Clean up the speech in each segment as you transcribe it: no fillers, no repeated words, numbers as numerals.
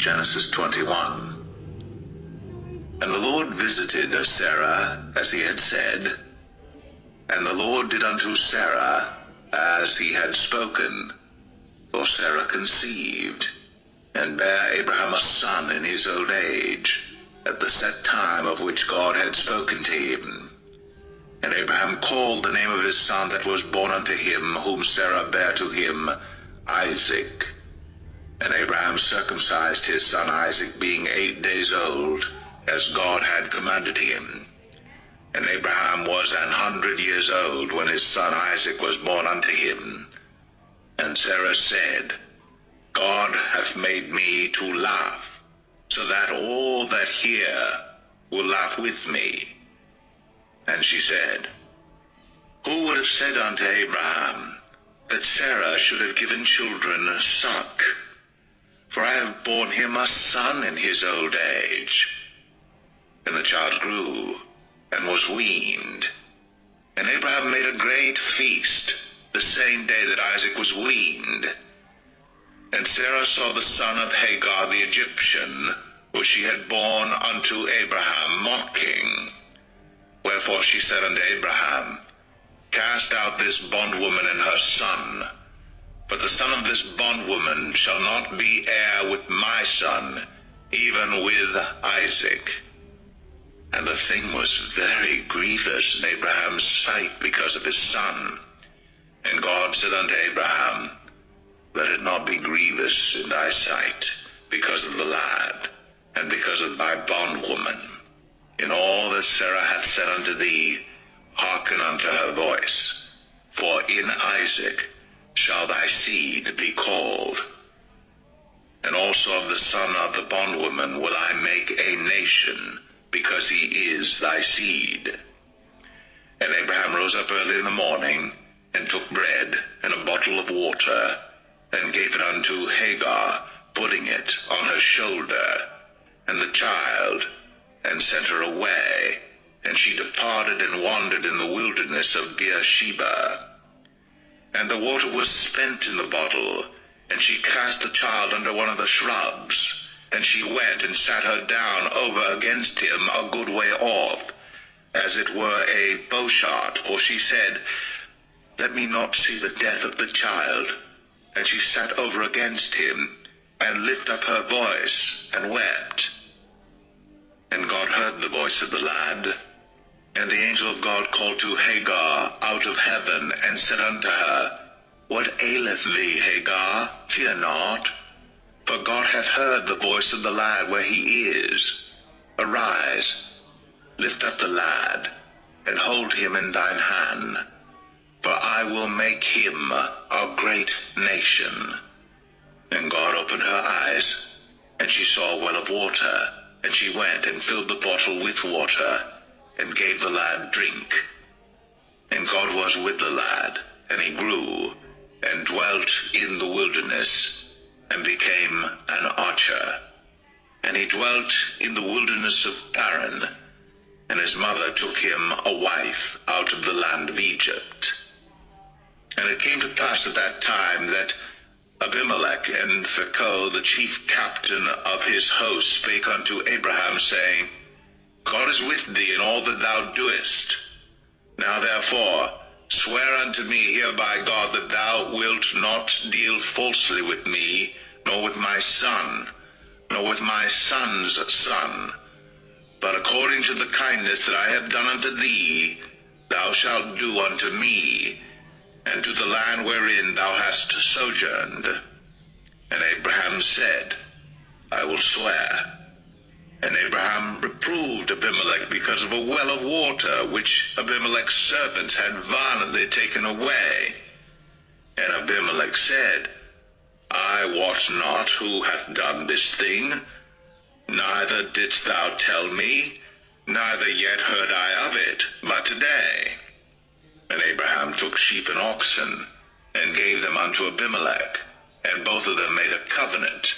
Genesis 21. And the Lord visited Sarah as he had said, and the Lord did unto Sarah as he had spoken. For Sarah conceived, and bare Abraham a son in his old age, at the set time of which God had spoken to him. And Abraham called the name of his son that was born unto him, whom Sarah bare to him, Isaac. And Abraham circumcised his son Isaac, being 8 days old, as God had commanded him. And Abraham was 100 years old when his son Isaac was born unto him. And Sarah said, God hath made me to laugh, so that all that hear will laugh with me. And she said, Who would have said unto Abraham that Sarah should have given children suck? For I have borne him a son in his old age. And the child grew, and was weaned. And Abraham made a great feast the same day that Isaac was weaned. And Sarah saw the son of Hagar the Egyptian, which she had borne unto Abraham, mocking. Wherefore she said unto Abraham, Cast out this bondwoman and her son, for the son of this bondwoman shall not be heir with my son, even with Isaac. And the thing was very grievous in Abraham's sight because of his son. And God said unto Abraham, Let it not be grievous in thy sight because of the lad, and because of thy bondwoman. In all that Sarah hath said unto thee, hearken unto her voice. For in Isaac shall thy seed be called. And also of the son of the bondwoman will I make a nation, because he is thy seed. And Abraham rose up early in the morning, and took bread and a bottle of water, and gave it unto Hagar, putting it on her shoulder, and the child, and sent her away. And she departed and wandered in the wilderness of Beersheba. And the water was spent in the bottle, and she cast the child under one of the shrubs. And she went and sat her down over against him a good way off, as it were a bowshot. For she said, Let me not see the death of the child. And she sat over against him, and lifted up her voice, and wept. And God heard the voice of the lad. And the angel of God called to Hagar out of heaven, and said unto her, What aileth thee, Hagar? Fear not. For God hath heard the voice of the lad where he is. Arise, lift up the lad, and hold him in thine hand. For I will make him a great nation. And God opened her eyes, and she saw a well of water. And she went and filled the bottle with water, and gave the lad drink. And God was with the lad, and he grew, and dwelt in the wilderness, and became an archer. And he dwelt in the wilderness of Paran, and his mother took him a wife out of the land of Egypt. And it came to pass at that time that Abimelech and Phicol, the chief captain of his host, spake unto Abraham, saying, God is with thee in all that thou doest. Now therefore swear unto me here by God that thou wilt not deal falsely with me, nor with my son, nor with my son's son. But according to the kindness that I have done unto thee, thou shalt do unto me, and to the land wherein thou hast sojourned. And Abraham said, I will swear. And Abraham reproved Abimelech because of a well of water, which Abimelech's servants had violently taken away. And Abimelech said, I wot not who hath done this thing, neither didst thou tell me, neither yet heard I of it, but today. And Abraham took sheep and oxen, and gave them unto Abimelech, and both of them made a covenant.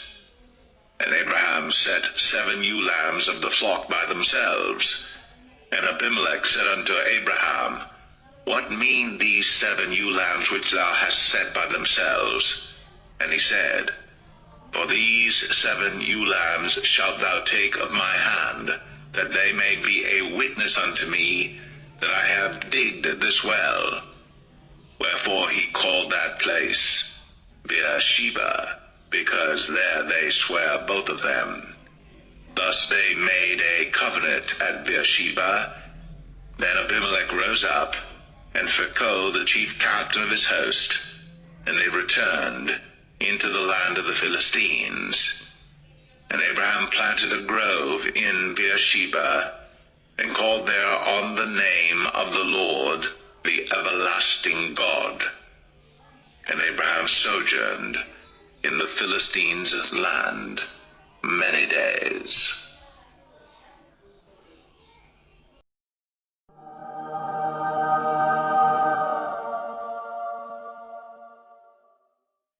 And Abraham set 7 ewe lambs of the flock by themselves. And Abimelech said unto Abraham, What mean these 7 ewe lambs which thou hast set by themselves? And he said, For these 7 ewe lambs shalt thou take of my hand, that they may be a witness unto me that I have digged this well. Wherefore he called that place Beersheba, because there they sware both of them. Thus they made a covenant at Beersheba. Then Abimelech rose up, and Phicol the chief captain of his host, and they returned into the land of the Philistines. And Abraham planted a grove in Beersheba, and called there on the name of the Lord, the everlasting God. And Abraham sojourned in the Philistines' land many days.